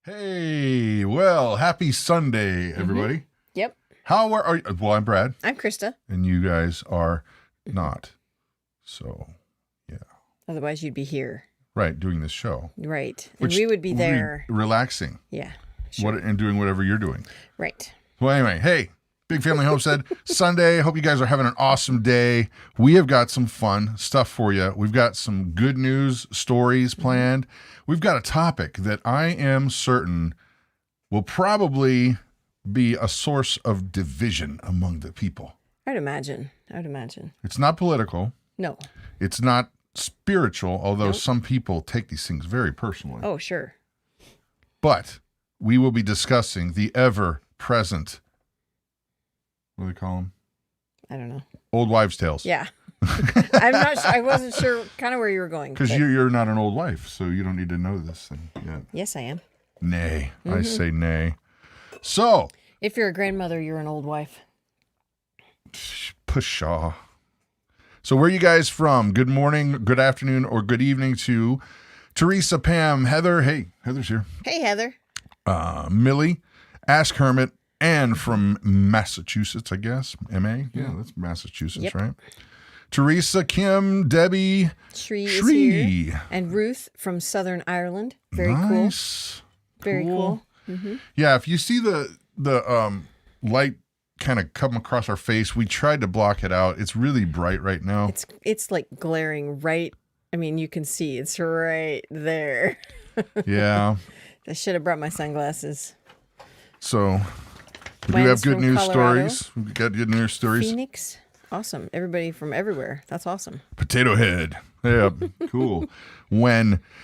Hey, well, happy Sunday, everybody. Yep. How are you? Well, I'm Brad. I'm Krista. And you guys are not. So, yeah. Otherwise, you'd be here. Right, doing this show. Right. And we would be there. Relaxing. Yeah. Sure. And doing whatever you're doing. Right. Well, anyway, hey, Big Family Homestead, Sunday. Hope you guys are having an awesome day. We have got some fun stuff for you. We've got some good news stories planned. We've got a topic that I am certain will probably be a source of division among the people. I'd imagine. It's not political. No. It's not spiritual, although Nope. some people take these things very personally. Oh, sure. But we will be discussing the ever-present, what do they call them? I don't know. Old wives' tales. Yeah. I wasn't sure kind of where you were going. Because you're not an old wife, so you don't need to know this thing yet. Yes, I am. Nay. I say nay. So. If you're a grandmother, you're an old wife. Pshaw. So where are you guys from? Good morning, good afternoon, or good evening to Teresa, Pam, Heather. Hey, Heather's here. Hey, Heather. Millie, Ask Hermit, and from Massachusetts, I guess. MA? Yeah, that's Massachusetts, Yep. right? Teresa, Kim, Debbie, Shri is here. And Ruth from Southern Ireland. Very nice. Cool. Very cool. Mm-hmm. Yeah, if you see the light kind of come across our face, we tried to block it out. It's really bright right now. It's like glaring right. I mean, you can see it's right there. Yeah. I should have brought my sunglasses. So we do Mine's have good from news Colorado. stories. We've got good news stories. Phoenix. Awesome. Everybody from everywhere. That's awesome. Potato Head. Yeah, cool.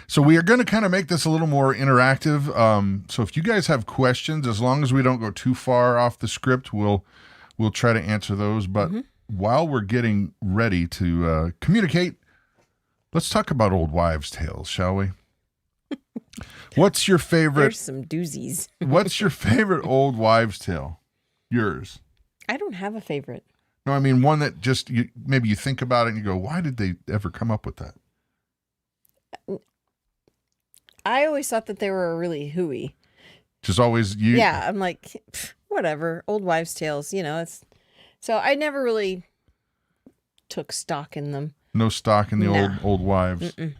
So we are going to kind of make this a little more interactive. So if you guys have questions, as long as we don't go too far off the script, we'll try to answer those. But while we're getting ready to communicate, let's talk about old wives' tales, shall we? What's your favorite? There's some doozies. What's your favorite old wives' tale? Yours. I don't have a favorite. No, I mean one that just maybe you think about it and you go, why did they ever come up with that? I always thought that they were really hooey. Just always you. Yeah, I'm like, whatever. Old wives' tales, it's. So I never really took stock in them. No stock in the old wives. Mm-mm.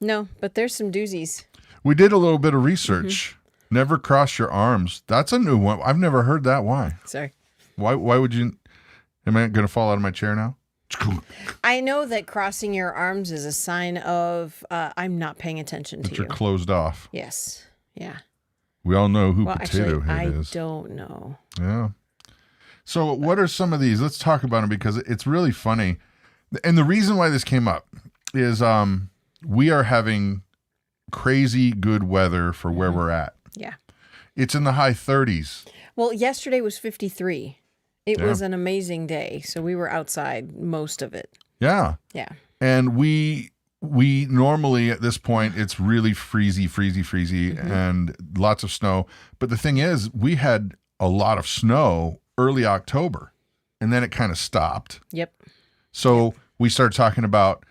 No, but there's some doozies. We did a little bit of research. Never cross your arms. That's a new one. I've never heard that. Why? Sorry. Why would you? Am I going to fall out of my chair now? I know that crossing your arms is a sign of I'm not paying attention to that you. you're closed off. Yes. Yeah. We all know who Well, Potato actually, Head is. I don't know. Yeah. So what are some of these? Let's talk about them because it's really funny. And the reason why this came up is we are having crazy good weather for where we're at. Yeah. It's in the high 30s. Well, yesterday was 53. It Yeah. was an amazing day. So we were outside most of it. Yeah. Yeah. And we normally at this point, it's really freezy, and lots of snow. But the thing is, we had a lot of snow early October, and then it kind of stopped. Yep. So we started talking about,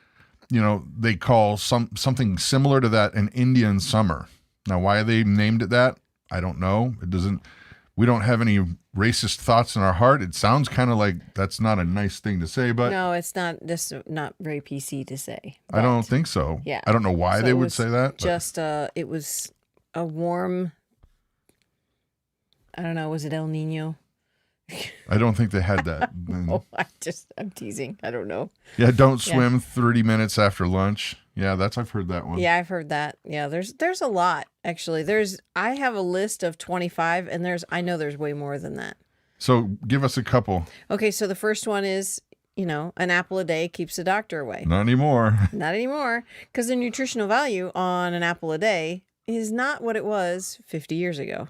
they call something similar to that an Indian summer. Now, why they named it that, I don't know. We don't have any racist thoughts in our heart. It sounds kind of like that's not a nice thing to say, but No, it's not not very PC to say. I don't think so. Yeah. I don't know why So they it would was say that. But Just it was a warm, I don't know, was it El Nino? I don't think they had that. Oh, I'm teasing. I don't know. Yeah, don't swim 30 minutes after lunch. Yeah, I've heard that one. Yeah, I've heard that. Yeah, there's a lot actually. I have a list of 25 and I know there's way more than that. So give us a couple. Okay, so the first one is, an apple a day keeps the doctor away. Not anymore. Not anymore, because the nutritional value on an apple a day is not what it was 50 years ago.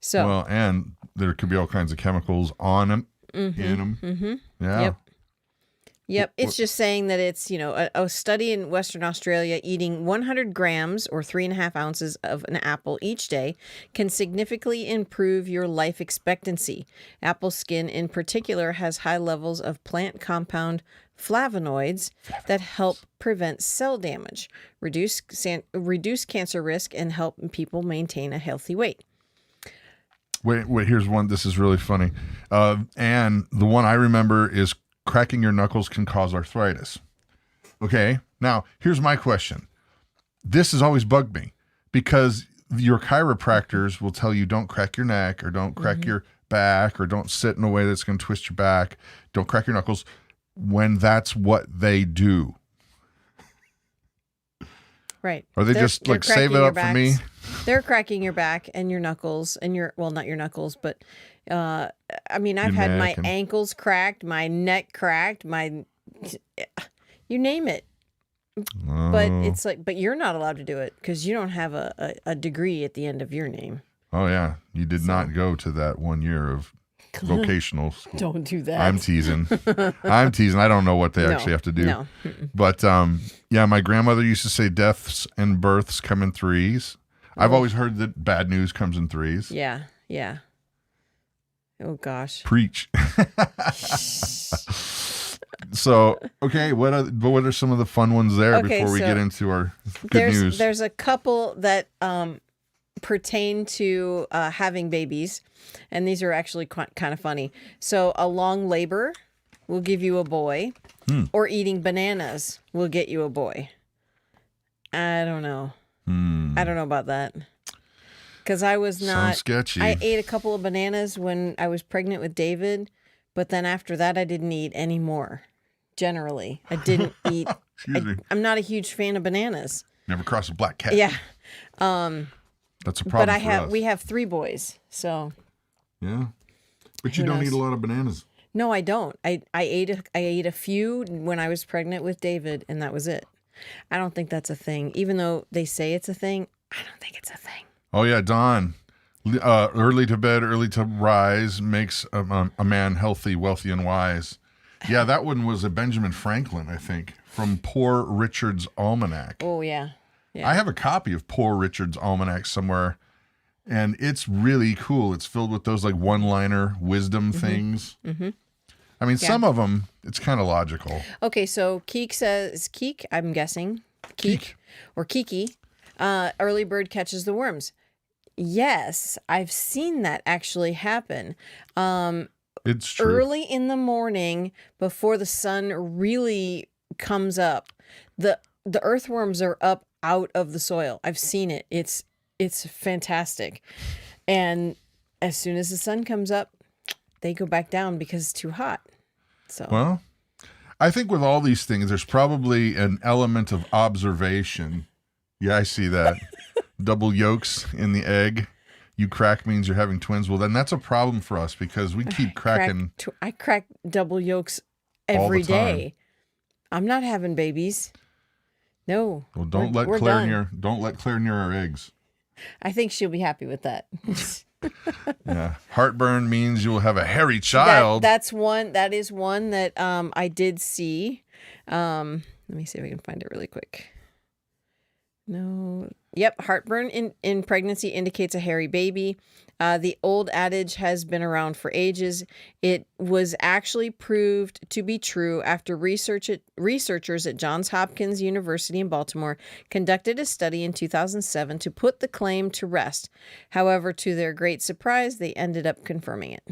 So Well, and there could be all kinds of chemicals on them, in them. Mm-hmm. Yeah. Yep. Yep. It's just saying that it's, a study in Western Australia, eating 100 grams or 3.5 ounces of an apple each day can significantly improve your life expectancy. Apple skin in particular has high levels of plant compound flavonoids that help prevent cell damage, reduce cancer risk, and help people maintain a healthy weight. Wait, here's one. This is really funny. And the one I remember is cracking your knuckles can cause arthritis. Okay, now here's my question. This has always bugged me because your chiropractors will tell you don't crack your neck or don't crack your back or don't sit in a way that's going to twist your back. Don't crack your knuckles when that's what they do. Right. Or they just like save it up for me? They're cracking your back and your knuckles and not your knuckles, but I've had my ankles cracked, my neck cracked, you name it. But it's like, but you're not allowed to do it because you don't have a degree at the end of your name. Oh yeah. You did not go to that 1 year of vocational school. Don't do that. I'm teasing. I don't know what they actually have to do. No. But my grandmother used to say deaths and births come in threes. I've always heard that bad news comes in threes. Yeah. Oh gosh. Preach. So, okay, what are some of the fun ones there before we get into our good news? There's a couple that pertain to having babies, and these are actually kind of funny. So, a long labor will give you a boy, or eating bananas will get you a boy. I don't know. I don't know about that. Because I was not. Sounds sketchy. I ate a couple of bananas when I was pregnant with David, but then after that, I didn't eat any more. Generally, I didn't eat. I'm not a huge fan of bananas. Never crossed a black cat. Yeah. That's a problem. But we have 3 boys, so. Yeah, but you don't eat a lot of bananas. No, I don't. I ate a few when I was pregnant with David, and that was it. I don't think that's a thing. Even though they say it's a thing, I don't think it's a thing. Oh, yeah, Don. Early to bed, early to rise makes a man healthy, wealthy, and wise. Yeah, that one was a Benjamin Franklin, I think, from Poor Richard's Almanac. Oh, yeah. I have a copy of Poor Richard's Almanac somewhere, and it's really cool. It's filled with those like one-liner wisdom things. Mm-hmm. I mean, some of them, it's kind of logical. Okay, so Keek, I'm guessing. Keek. Or Kiki. Early bird catches the worms. Yes, I've seen that actually happen. It's true. Early in the morning, before the sun really comes up, the earthworms are up out of the soil. I've seen it. It's fantastic. And as soon as the sun comes up, they go back down because it's too hot. So well, I think with all these things, there's probably an element of observation. Yeah, I see that. Double yolks in the egg. You crack means you're having twins. Well, then that's a problem for us because we keep cracking. I crack double yolks every day. I'm not having babies. No. Well, don't let Claire near our eggs. I think she'll be happy with that. Yeah. Heartburn means you will have a hairy child. That is one that I did see. Let me see if I can find it really quick. No. Yep. Heartburn in pregnancy indicates a hairy baby. The old adage has been around for ages. It was actually proved to be true after researchers at Johns Hopkins University in Baltimore conducted a study in 2007 to put the claim to rest. However, to their great surprise, they ended up confirming it.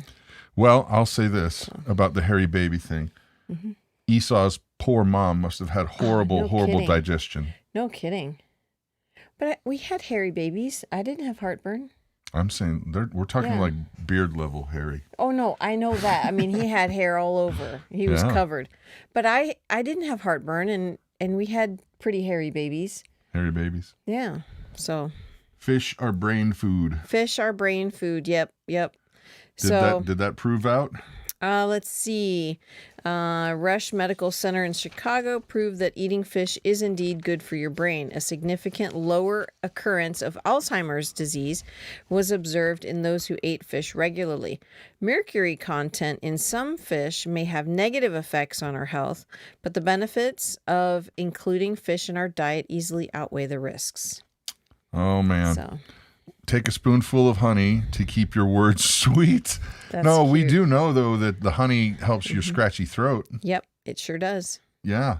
Well, I'll say this about the hairy baby thing. Mm-hmm. Esau's poor mom must have had horrible digestion. No kidding. But we had hairy babies. I didn't have heartburn. I'm saying we're talking like beard level hairy. Oh, no, I know that. I mean, he had hair all over. He was covered. But I didn't have heartburn, and we had pretty hairy babies. Hairy babies? Yeah, so. Fish are brain food. Fish are brain food, yep. Did that prove out? Let's see. Rush Medical Center in Chicago proved that eating fish is indeed good for your brain. A significant lower occurrence of Alzheimer's disease was observed in those who ate fish regularly. Mercury content in some fish may have negative effects on our health, but the benefits of including fish in our diet easily outweigh the risks. Oh, man. So. Take a spoonful of honey to keep your words sweet. That's no, cute. we do know, though, that the honey helps your scratchy throat. Yep, it sure does. Yeah.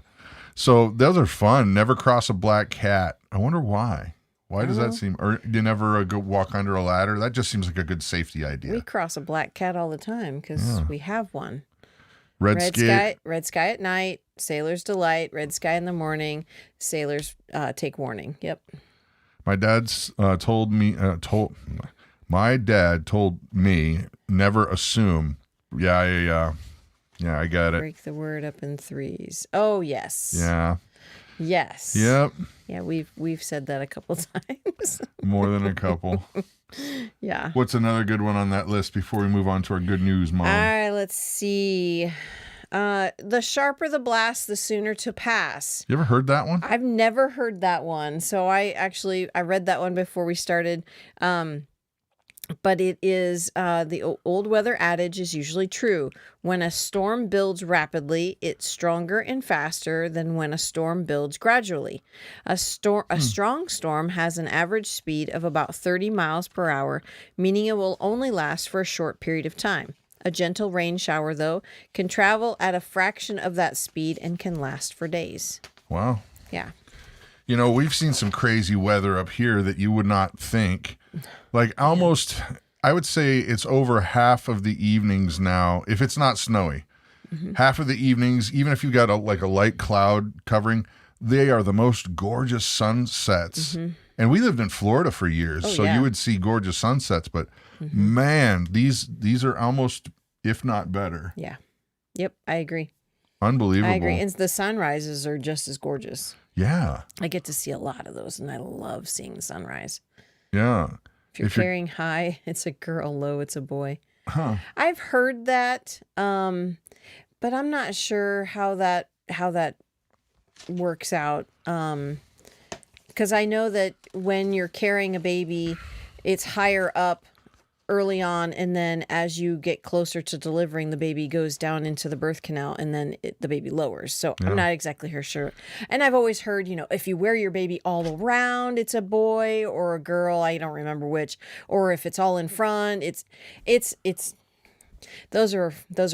So those are fun. Never cross a black cat. I wonder why. Why does that seem... Or you never go walk under a ladder? That just seems like a good safety idea. We cross a black cat all the time because we have one. Red sky at night, sailor's delight, red sky in the morning, sailors take warning. Yep. My dad's my dad told me never assume. Yeah, I got it. Break the word up in threes. Oh, yes. Yeah. Yes. Yep. Yeah, we've said that a couple times. More than a couple. Yeah. What's another good one on that list before we move on to our good news, Mom? All right, let's see. The sharper the blast, the sooner to pass. You ever heard that one? I've never heard that one. So I read that one before we started. But it is the old weather adage is usually true. When a storm builds rapidly, it's stronger and faster than when a storm builds gradually. A strong storm has an average speed of about 30 miles per hour, meaning it will only last for a short period of time. A gentle rain shower, though, can travel at a fraction of that speed and can last for days. Wow. Yeah. You know, we've seen some crazy weather up here that you would not think. Like almost, I would say it's over half of the evenings now, if it's not snowy. Half of the evenings, even if you got a light cloud covering, they are the most gorgeous sunsets. And we lived in Florida for years, so you would see gorgeous sunsets, but man, these are almost, if not better. Yeah. Yep, I agree. Unbelievable. I agree. And the sunrises are just as gorgeous. Yeah. I get to see a lot of those, and I love seeing the sunrise. Yeah. If you're carrying high, it's a girl. Low, it's a boy. Huh. I've heard that, but I'm not sure how that works out. Because I know that when you're carrying a baby, it's higher up early on, and then as you get closer to delivering, the baby goes down into the birth canal, and then the baby lowers. So I'm not exactly sure. And I've always heard, if you wear your baby all around, it's a boy or a girl. I don't remember which. Or if it's all in front, it's. Those are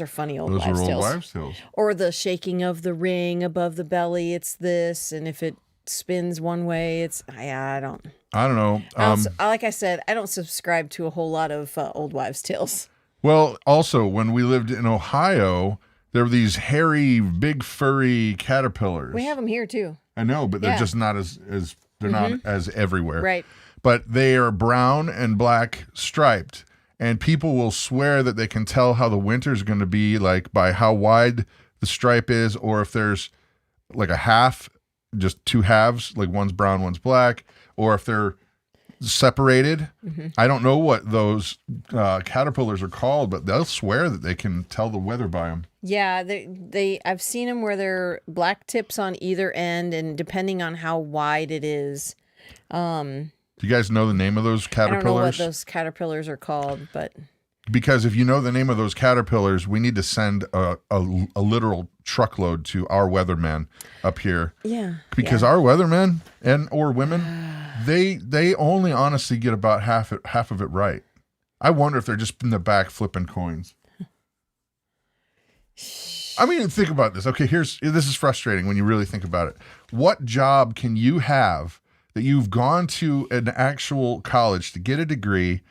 funny old wives' tales. Or the shaking of the ring above the belly. It's this, and if it spins one way, it's I don't know. Like I said, I don't subscribe to a whole lot of old wives' tales. Well, also when we lived in Ohio, there were these hairy, big, furry caterpillars. We have them here too. I know, but they're just not as they're not as everywhere. Right. But they are brown and black striped, and people will swear that they can tell how the winter's going to be like by how wide the stripe is, or if there's like a half. Just two halves, like one's brown, one's black, or if they're separated. I don't know what those caterpillars are called, but they'll swear that they can tell the weather by them. Yeah, I've seen them where they're black tips on either end, and depending on how wide it is. Do you guys know the name of those caterpillars? I don't know what those caterpillars are called, but... Because if you know the name of those caterpillars, we need to send a literal truckload to our weathermen up here. Yeah. Because our weathermen or women, they only honestly get about half of it right. I wonder if they're just in the back flipping coins. I mean, think about this. Okay, this is frustrating when you really think about it. What job can you have that you've gone to an actual college to get a degree,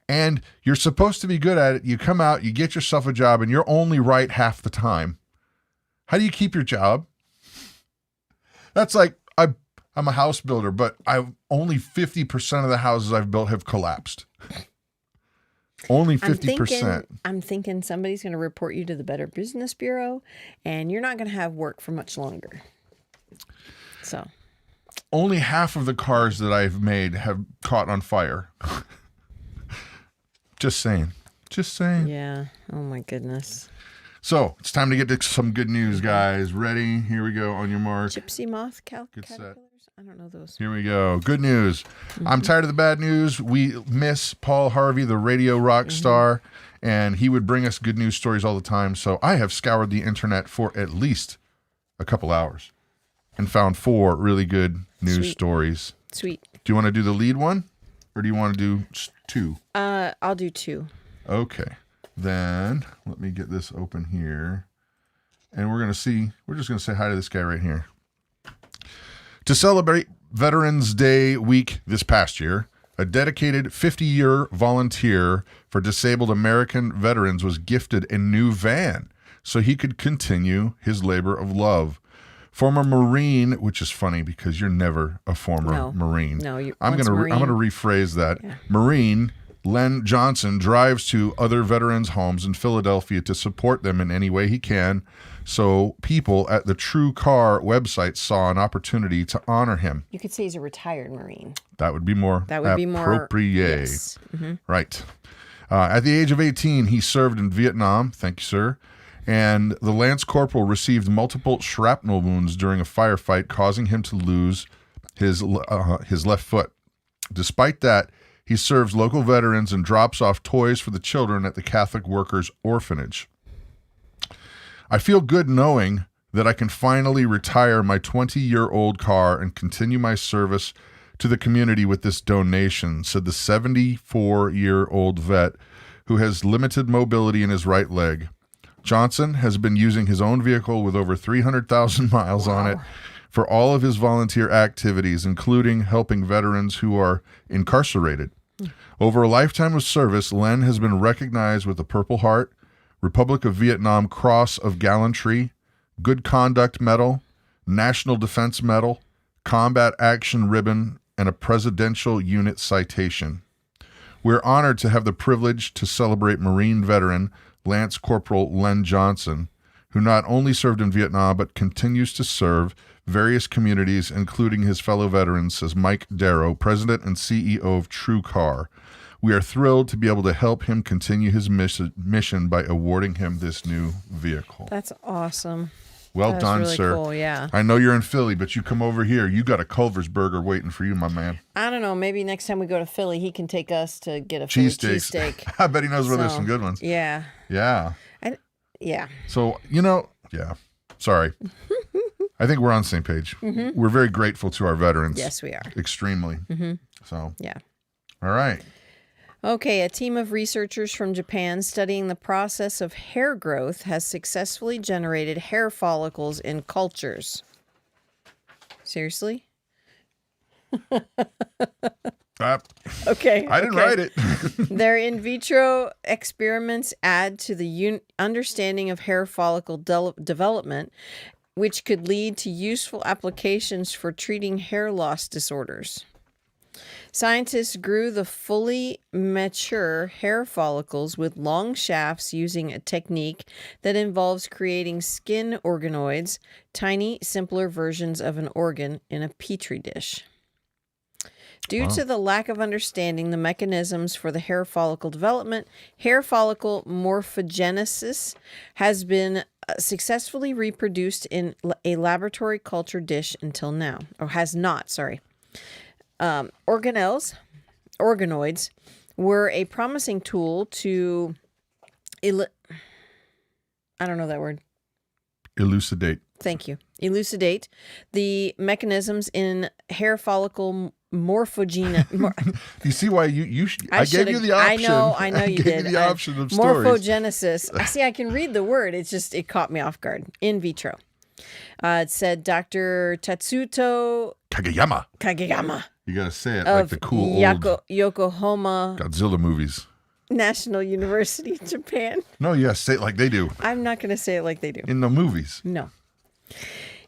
and you're supposed to be good at it? You come out, you get yourself a job, and you're only right half the time. How do you keep your job? That's like, I'm a house builder, but only 50% of the houses I've built have collapsed. Only 50%. I'm thinking somebody's going to report you to the Better Business Bureau, and you're not going to have work for much longer. So. Only half of the cars that I've made have caught on fire. Just saying. Yeah. Oh my goodness. So it's time to get to some good news, guys. Ready? Here we go. On your mark. Gypsy moth Get set. caterpillars? I don't know those. Here we go. Good news. I'm tired of the bad news. We miss Paul Harvey, the radio rock star, and he would bring us good news stories all the time. So I have scoured the internet for at least a couple hours and found 4 really good news stories. Sweet. Do you want to do the lead one or do you want to do 2? I'll do 2. Okay. Then let me get this open here. And we're just going to say hi to this guy right here. To celebrate Veterans Day week this past year, a dedicated 50-year volunteer for disabled American veterans was gifted a new van so he could continue his labor of love. Former Marine, which is funny because you're never a former Marine. No, I'm going to rephrase that. Yeah. Marine Len Johnson drives to other veterans' homes in Philadelphia to support them in any way he can. So people at the True Car website saw an opportunity to honor him. You could say he's a retired Marine. That would be more appropriate. Yes. Mm-hmm. Right. At the age of 18, he served in Vietnam. Thank you, sir. And the Lance Corporal received multiple shrapnel wounds during a firefight, causing him to lose his left foot. Despite that, he serves local veterans and drops off toys for the children at the Catholic Workers Orphanage. I feel good knowing that I can finally retire my 20-year-old car and continue my service to the community with this donation, said the 74-year-old vet who has limited mobility in his right leg. Johnson has been using his own vehicle with over 300,000 miles on it for all of his volunteer activities, including helping veterans who are incarcerated. Over a lifetime of service, Len has been recognized with the Purple Heart, Republic of Vietnam Cross of Gallantry, Good Conduct Medal, National Defense Medal, Combat Action Ribbon, and a Presidential Unit Citation. We're honored to have the privilege to celebrate Marine veteran Lance Corporal Len Johnson, who not only served in Vietnam but continues to serve various communities, including his fellow veterans, says Mike Darrow, President and CEO of True Car. We are thrilled to be able to help him continue his mission by awarding him this new vehicle. That's awesome. Well done, really sir. Cool, yeah. I know you're in Philly, but you come over here. You got a Culver's burger waiting for you, my man. I don't know. Maybe next time we go to Philly, he can take us to get a Philly cheesesteak. I bet he knows where there's some good ones. Yeah. Yeah. Yeah. So, yeah. Sorry. I think we're on the same page. Mm-hmm. We're very grateful to our veterans. Yes, we are. Extremely. Mm-hmm. So. Yeah. All right. Okay, a team of researchers from Japan studying the process of hair growth has successfully generated hair follicles in cultures. Seriously? Okay. I didn't write it. Their in vitro experiments add to the understanding of hair follicle development, which could lead to useful applications for treating hair loss disorders. Scientists grew the fully mature hair follicles with long shafts using a technique that involves creating skin organoids, tiny, simpler versions of an organ, in a petri dish. Due to the lack of understanding the mechanisms for the hair follicle development, hair follicle morphogenesis has been successfully reproduced in a laboratory culture dish until now, or has not, sorry. Organoids were a promising tool to I don't know that word. Elucidate. Thank you. Elucidate the mechanisms in hair follicle morphogene. You see why you I gave you the option. I know you did. I gave you the option of stories. Morphogenesis. I can read the word. It caught me off guard. In vitro. It said Dr. Tatsuto Kageyama. You got to say it like the cool old Yokohama Godzilla movies. National University, Japan. No, yes, say it like they do. I'm not going to say it like they do. In the movies. No.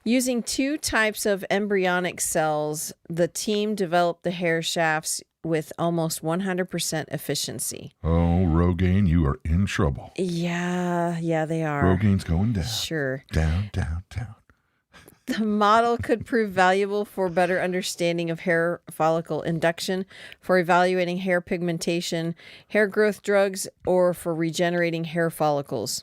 Using 2 types of embryonic cells, the team developed the hair shafts with almost 100% efficiency. Oh, Rogaine, you are in trouble. Yeah, they are. Rogaine's going down. Sure. Down, down, down. The model could prove valuable for better understanding of hair follicle induction, for evaluating hair pigmentation, hair growth drugs, or for regenerating hair follicles.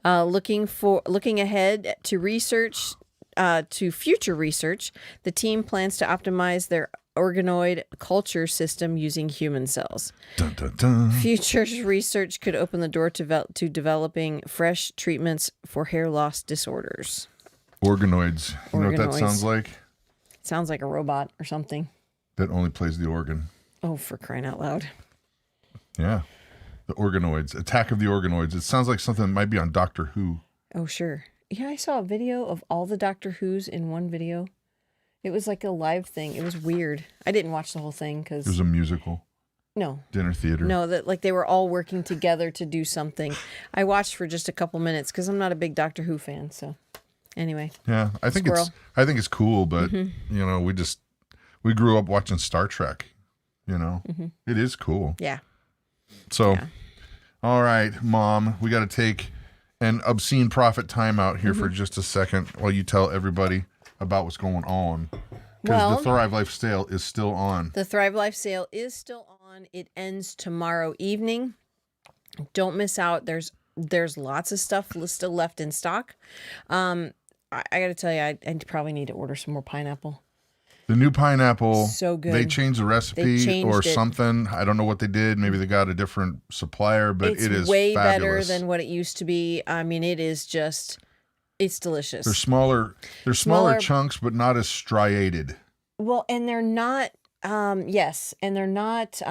Looking ahead to research, to future research, the team plans to optimize their organoid culture system using human cells. Dun, dun, dun. Future research could open the door to developing fresh treatments for hair loss disorders. Organoids. You know what that Organoids. sounds like? It sounds like a robot or something. That only plays the organ. Oh, for crying out loud. Yeah. The organoids. Attack of the Organoids. It sounds like something that might be on Doctor Who. Oh, sure. Yeah, I saw a video of all the Doctor Who's in one video. It was like a live thing. It was weird. I didn't watch the whole thing because... It was a musical. No. Dinner theater. No, that like they were all working together to do something. I watched for just a couple minutes because I'm not a big Doctor Who fan. So anyway. Yeah, I think it's cool, but you know, we grew up watching Star Trek. You know, It is cool. Yeah. So, all right, Mom, we got to take an obscene profit timeout here for just a second while you tell everybody about what's going on. Because the Thrive Life sale is still on. The Thrive Life sale is still on. It ends tomorrow evening. Don't miss out. There's lots of stuff still left in stock. I got to tell you, I probably need to order some more pineapple. The new pineapple, so good. They changed the recipe or something. I don't know what they did. Maybe they got a different supplier, but it is way fabulous. better than what it used to be. I mean, it is just, it's delicious. They're smaller chunks, but not as striated. Well, and they're not, yes, and they're not,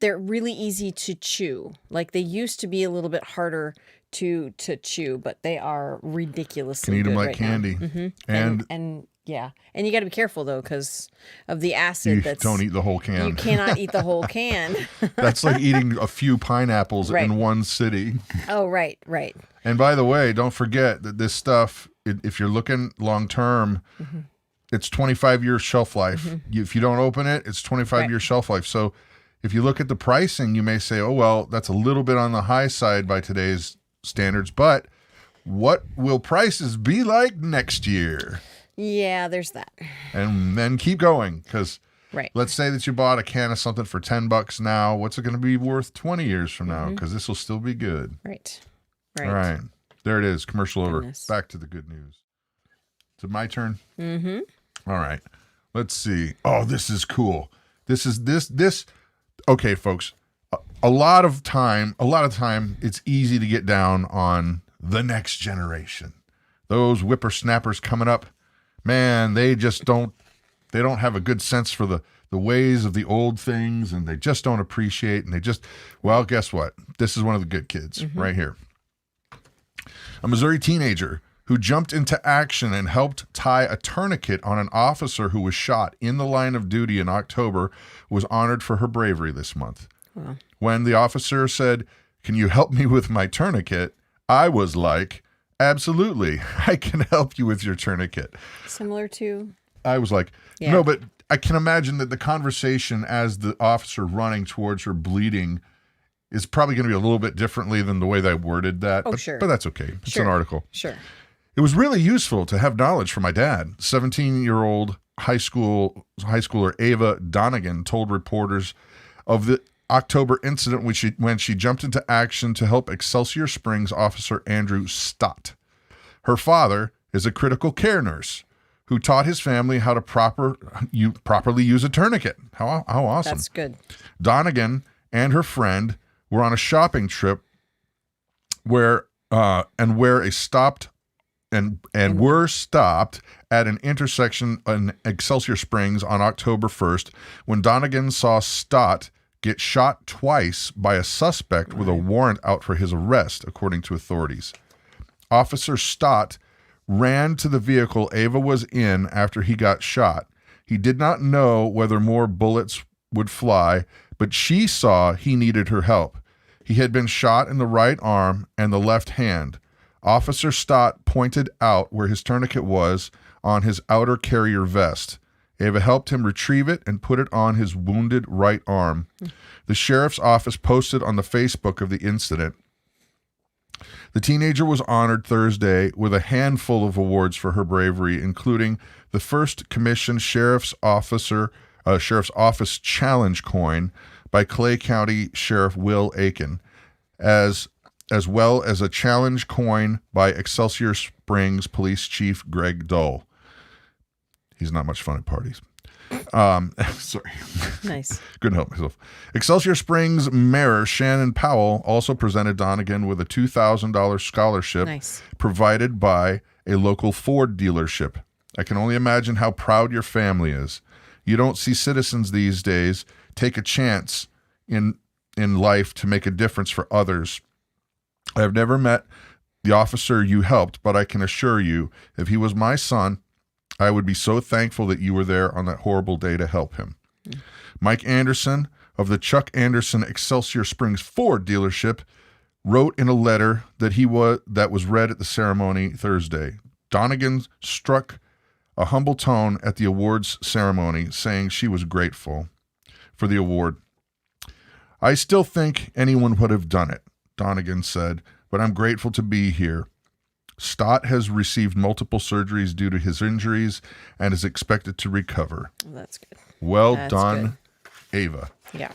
they're really easy to chew. Like they used to be a little bit harder to chew, but they are ridiculously You can eat them good like candy. And yeah, and you got to be careful though because of the acid. Don't eat the whole can. You cannot eat the whole can. That's like eating a few pineapples in one city. Oh, right. And by the way, don't forget that this stuff, if you're looking long term, it's 25 years shelf life. If you don't open it, it's 25 years shelf life. So if you look at the pricing, you may say, oh, well, that's a little bit on the high side by today's standards. But what will prices be like next year? Yeah, there's that. And then keep going because let's say that you bought a can of something for $10 now. What's it going to be worth 20 years from now? Because this will still be good. Right. All right. There it is. Commercial over. Back to the good news. Is it my turn? All right. Let's see. Oh, this is cool. This. Okay, folks. A lot of time, it's easy to get down on the next generation. Those whippersnappers coming up. Man, they don't have a good sense for the ways of the old things, and they just don't appreciate, and well, guess what? This is one of the good kids right here. A Missouri teenager who jumped into action and helped tie a tourniquet on an officer who was shot in the line of duty in October was honored for her bravery this month. Wow. When the officer said, "Can you help me with my tourniquet?" I was like, absolutely, I can help you with your tourniquet. Similar to? I was like, no, but I can imagine that the conversation as the officer running towards her bleeding is probably going to be a little bit differently than the way that I worded that. Sure. But that's okay. It's an article. Sure. It was really useful to have knowledge from my dad. 17-year-old high schooler Ava Donegan told reporters of the October incident when she jumped into action to help Excelsior Springs officer Andrew Stott. Her father is a critical care nurse who taught his family how to properly use a tourniquet. How awesome. That's good. Donegan and her friend were on a shopping trip were stopped at an intersection in Excelsior Springs on October 1st when Donegan saw Stott get shot twice by a suspect with a warrant out for his arrest, according to authorities. Officer Stott ran to the vehicle Ava was in after he got shot. He did not know whether more bullets would fly, but she saw he needed her help. He had been shot in the right arm and the left hand. Officer Stott pointed out where his tourniquet was on his outer carrier vest. Ava helped him retrieve it and put it on his wounded right arm. The sheriff's office posted on the Facebook of the incident. The teenager was honored Thursday with a handful of awards for her bravery, including the first commissioned Sheriff's Office Challenge coin by Clay County Sheriff Will Aiken, as as well as a challenge coin by Excelsior Springs Police Chief Greg Dull. He's not much fun at parties. Sorry. Nice. Couldn't help myself. Excelsior Springs Mayor Shannon Powell also presented Donegan with a $2,000 scholarship provided by a local Ford dealership. I can only imagine how proud your family is. You don't see citizens these days take a chance in life to make a difference for others. I have never met the officer you helped, but I can assure you, if he was my son, I would be so thankful that you were there on that horrible day to help him. Mike Anderson of the Chuck Anderson Excelsior Springs Ford dealership wrote in a letter that was read at the ceremony Thursday. Donegan struck a humble tone at the awards ceremony, saying she was grateful for the award. I still think anyone would have done it, Donegan said, but I'm grateful to be here. Stott has received multiple surgeries due to his injuries and is expected to recover. Well, that's good. Well done, good. Ava. Yeah.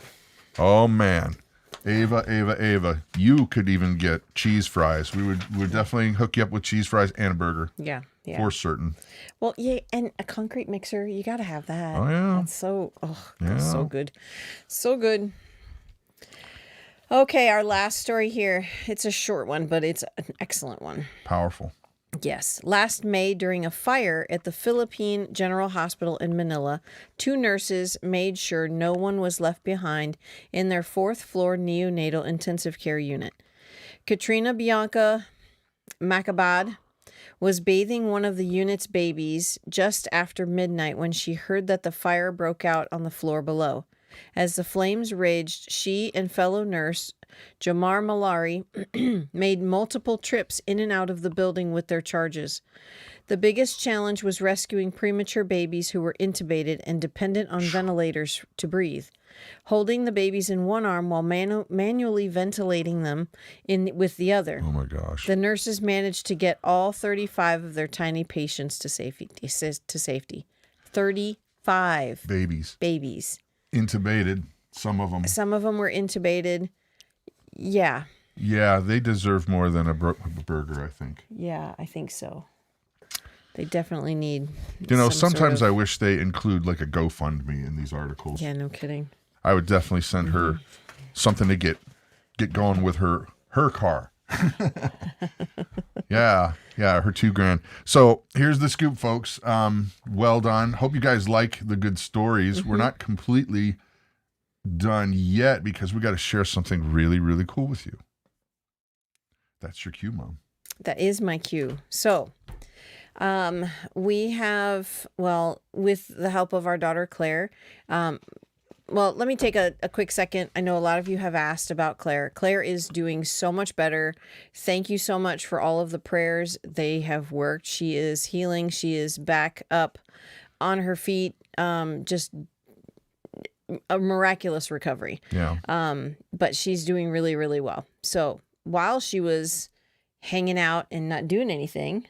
Oh, man. Ava. You could even get cheese fries. We would definitely hook you up with cheese fries and a burger. Yeah. For certain. Well, yeah, and a concrete mixer, you got to have that. Oh, yeah. That's so good. So good. Okay, our last story here. It's a short one, but it's an excellent one. Powerful. Yes. Last May, during a fire at the Philippine General Hospital in Manila, 2 nurses made sure no one was left behind in their 4th floor neonatal intensive care unit. Katrina Bianca Macabad was bathing one of the unit's babies just after midnight when she heard that the fire broke out on the floor below. As the flames raged, she and fellow nurse Jamar Malari made multiple trips in and out of the building with their charges. The biggest challenge was rescuing premature babies who were intubated and dependent on ventilators to breathe. Holding the babies in one arm while manually ventilating them with the other. Oh, my gosh. The nurses managed to get all 35 of their tiny patients to safety. 35 babies. Intubated, some of them. Some of them were intubated. Yeah. Yeah, they deserve more than a burger, I think. Yeah, I think so. They definitely need. Sometimes I wish they include like a GoFundMe in these articles. Yeah, no kidding. I would definitely send her something to get going with her car. Yeah, her $2,000. So here's the scoop, folks. Well done. Hope you guys like the good stories. We're not completely done yet because we got to share something really, really cool with you. That's your cue, Mom. That is my cue. So we have, with the help of our daughter, Claire, let me take a quick second. I know a lot of you have asked about Claire. Claire is doing so much better. Thank you so much for all of the prayers. They have worked. She is healing. She is back up on her feet. Just a miraculous recovery. Yeah. But she's doing really, really well. So while she was hanging out and not doing anything.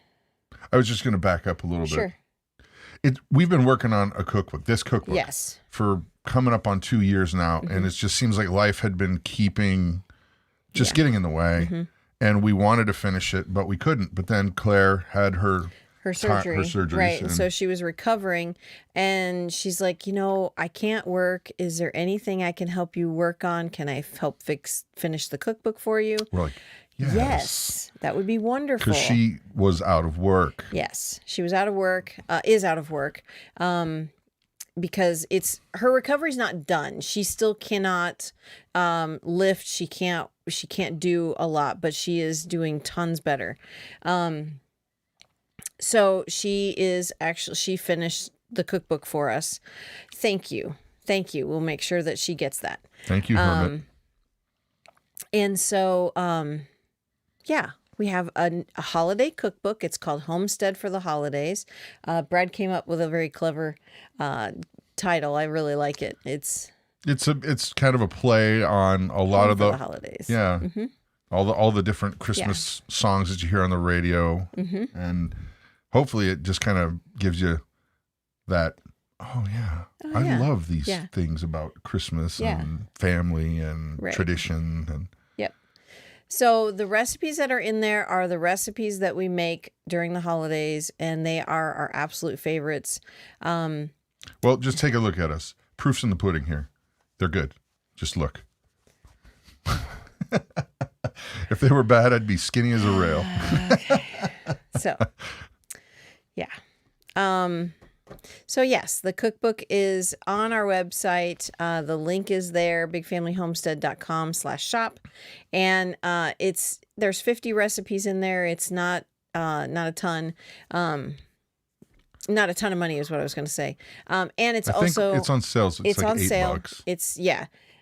I was just going to back up a little bit. We've been working on a cookbook, this cookbook. Yes. For coming up on 2 years now. And it just seems like life had been getting in the way. And we wanted to finish it, but we couldn't. But then Claire had her surgery. Right. And so she was recovering and she's like, I can't work. Is there anything I can help you work on? Can I help finish the cookbook for you? We're like, yes. That would be wonderful. Because she was out of work. Yes. She was out of work, is out of work. Because her recovery's not done. She still cannot lift. She can't do a lot, but she is doing tons better. So she finished the cookbook for us. Thank you. We'll make sure that she gets that. Thank you, Hermit. And so, we have a holiday cookbook. It's called Homestead for the Holidays. Brad came up with a very clever title. I really like it. It's kind of a play on a lot of the holidays. Yeah. All the different Christmas songs that you hear on the radio. And hopefully it just kind of gives you that, I love these things about Christmas and family and tradition. And So the recipes that are in there are the recipes that we make during the holidays, and they are our absolute favorites. Well, just take a look at us. Proof's in the pudding here. They're good. Just look. If they were bad, I'd be skinny as a rail. Okay. So, yeah. So yes, the cookbook is on our website. The link is there, bigfamilyhomestead.com/shop. And there's 50 recipes in there. It's not a ton. Not a ton of money is what I was going to say. And it's also it's on sale. So it's like on sale. $8. It's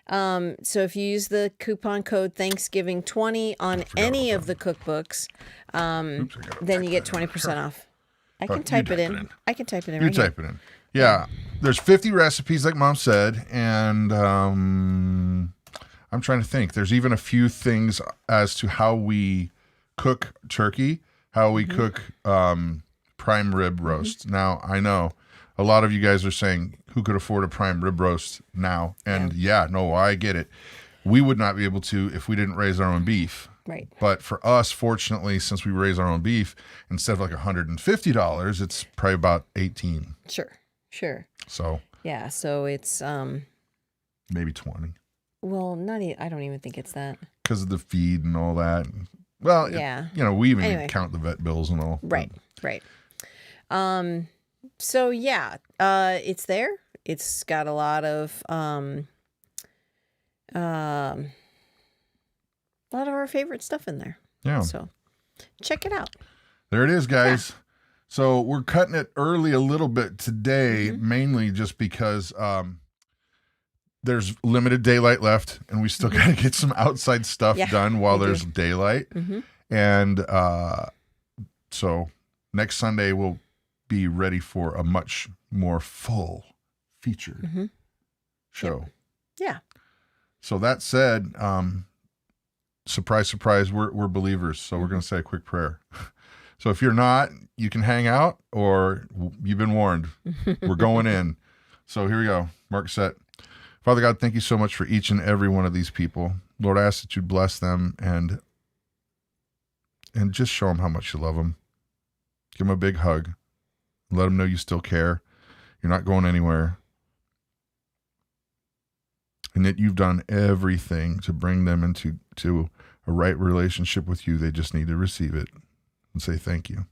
so if you use the coupon code Thanksgiving20 on any of the cookbooks, then you get 20% off. I can type it in. I can type it in. You type it in. Yeah. There's 50 recipes, like Mom said, and I'm trying to think. There's even a few things as to how we cook turkey, how we cook prime rib roast. Now, I know a lot of you guys are saying, who could afford a prime rib roast now? And no, I get it. We would not be able to if we didn't raise our own beef. Right. But for us, fortunately, since we raise our own beef, instead of like $150, it's probably about $18. Sure. So yeah, so it's maybe 20. Well, I don't even think it's that. Because of the feed and all that. Well, yeah. We even count the vet bills and all. Right. So yeah, it's there. It's got a lot of our favorite stuff in there. Yeah. So check it out. There it is, guys. Yeah. So we're cutting it early a little bit today, mainly just because there's limited daylight left, and we still got to get some outside stuff done while there's daylight. And so next Sunday we'll be ready for a much more full featured show. Yep. Yeah. So that said, surprise, surprise, we're believers. So we're going to say a quick prayer. So if you're not, you can hang out, or you've been warned. We're going in. So here we go. Mark set. Father God, thank you so much for each and every one of these people. Lord, I ask that you bless them and just show them how much you love them. Give them a big hug. Let them know you still care. You're not going anywhere. And that you've done everything to bring them into a right relationship with you. They just need to receive it and say thank you.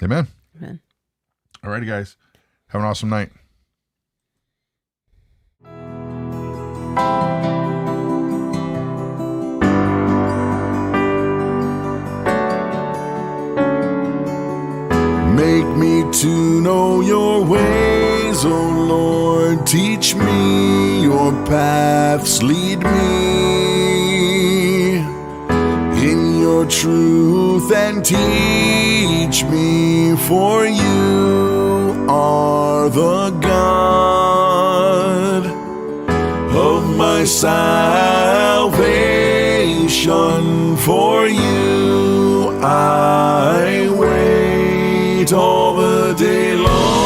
Amen. Amen. All righty, guys. Have an awesome night. Make me to know your ways, O Lord. Teach me your paths. Lead me in your truth and teach me, for you are the God of my salvation. For you I wait all the day long.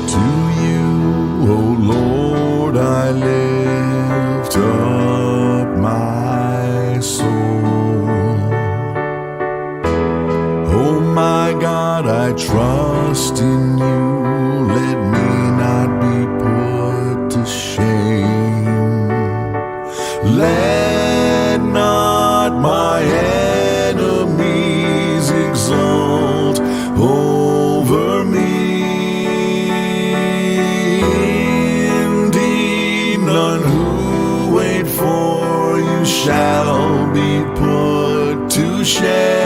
To you, O Lord, I lift up my soul. Oh my God, I trust in you. Let me not be put to shame. Let not my enemies exult over me. Indeed, none who wait for you shall be put to shame.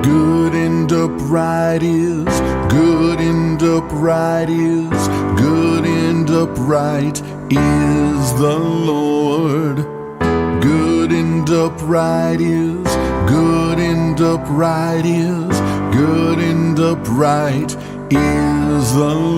Good and upright is, good and upright is, good and upright is the Lord. Good and upright is, good and upright is, good and upright is the Lord.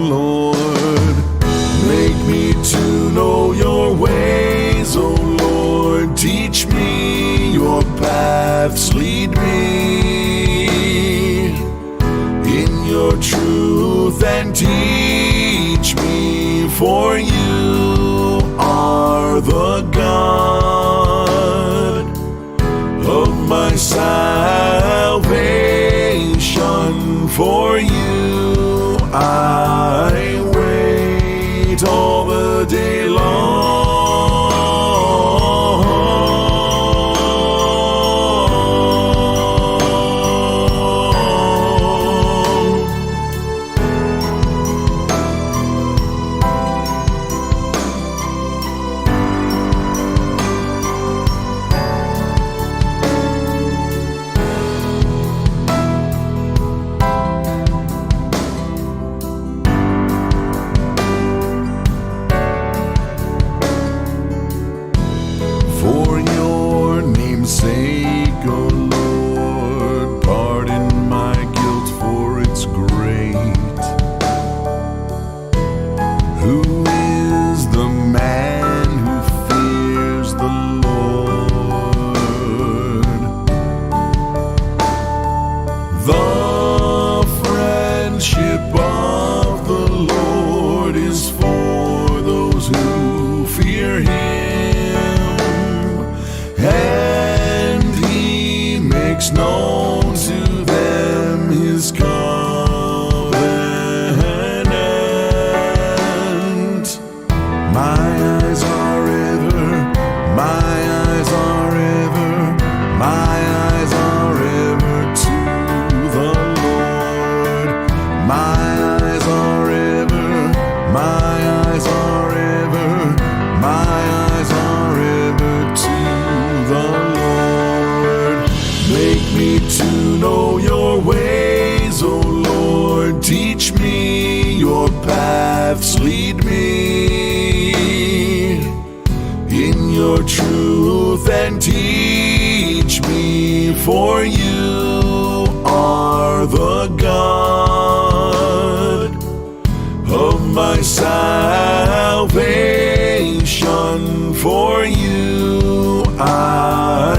for you are the God of my salvation. For you I wait all the day long. For your name's sake, O Lord, pardon my guilt, for it's great. Who is the man who fears the Lord? The friendship of the Lord is for those who fear him, and he makes known to them his covenant. My eyes are ever, my eyes are ever, my eyes are ever to the Lord. My eyes are ever, my eyes are ever, my eyes are ever to the Lord. Make me to know your ways, O Lord. Teach me your paths, lead me in your truth and teach me. For you are the God of my salvation. For you I